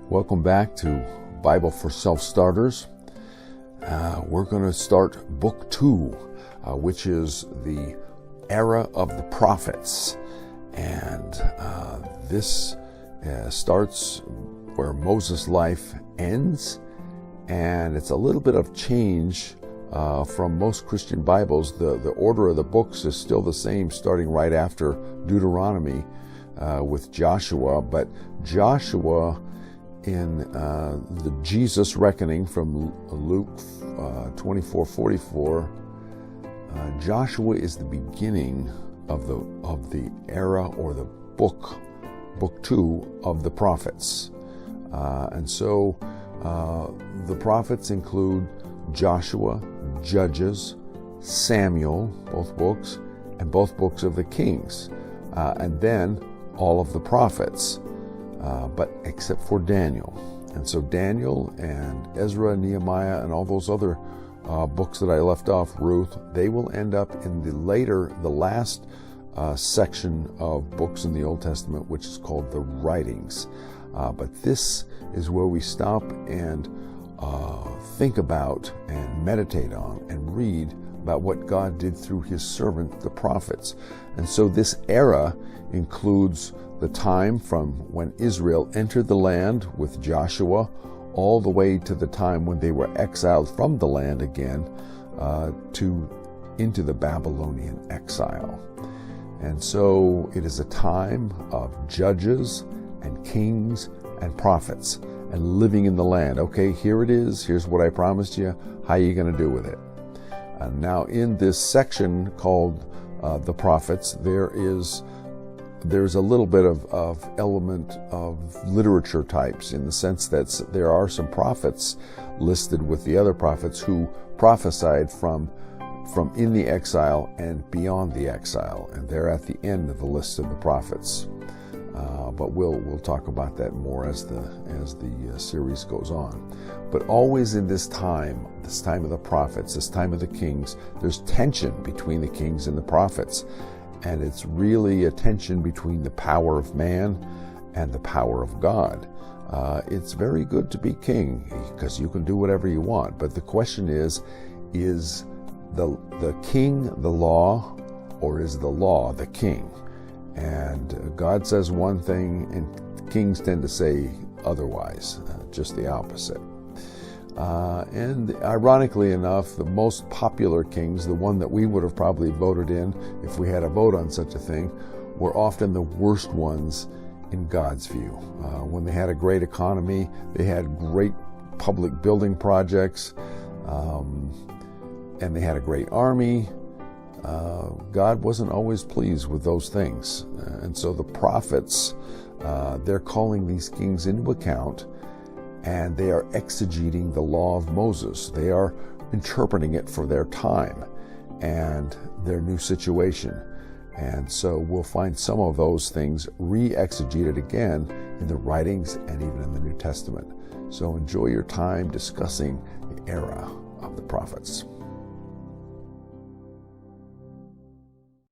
Welcome back to Bible for Self-Starters. We're going to start Book 2, which is the era of the prophets. And this starts where Moses' life ends, and it's a little bit of change from most Christian Bibles. The order of the books is still the same, starting right after Deuteronomy with Joshua, but Joshua in the Jesus reckoning from Luke 24:44, Joshua is the beginning of the era or the book 2 of the prophets. And so the prophets include Joshua, Judges, Samuel, both books, and both books of the Kings, and then all of the prophets, but except for Daniel. And so Daniel and Ezra, Nehemiah, and all those other books that I left off, Ruth, they will end up in the last section of books in the Old Testament, which is called the writings. But this is where we stop and think about and meditate on and read about what God did through his servant, the prophets. And so this era includes the time from when Israel entered the land with Joshua all the way to the time when they were exiled from the land again into the Babylonian exile. And so it is a time of judges and kings and prophets and living in the land. Okay, here it is. Here's what I promised you. How are you going to do with it? And now in this section called the prophets, there's a little bit of element of literature types, in the sense that there are some prophets listed with the other prophets who prophesied from in the exile and beyond the exile, and they're at the end of the list of the prophets. But we'll talk about that more as the series goes on. But always in this time of the prophets, this time of the kings, there's tension between the kings and the prophets. And it's really a tension between the power of man and the power of God. It's very good to be king because you can do whatever you want. But the question is the king the law, or is the law the king? And God says one thing, and kings tend to say otherwise, just the opposite. And ironically enough, the most popular kings, the one that we would have probably voted in if we had a vote on such a thing, were often the worst ones in God's view. When they had a great economy, they had great public building projects, and they had a great army. God wasn't always pleased with those things. And so the prophets, they're calling these kings into account, and they are exegeting the law of Moses. They are interpreting it for their time and their new situation. And so we'll find some of those things re-exegeted again in the writings and even in the New Testament. So enjoy your time discussing the era of the prophets.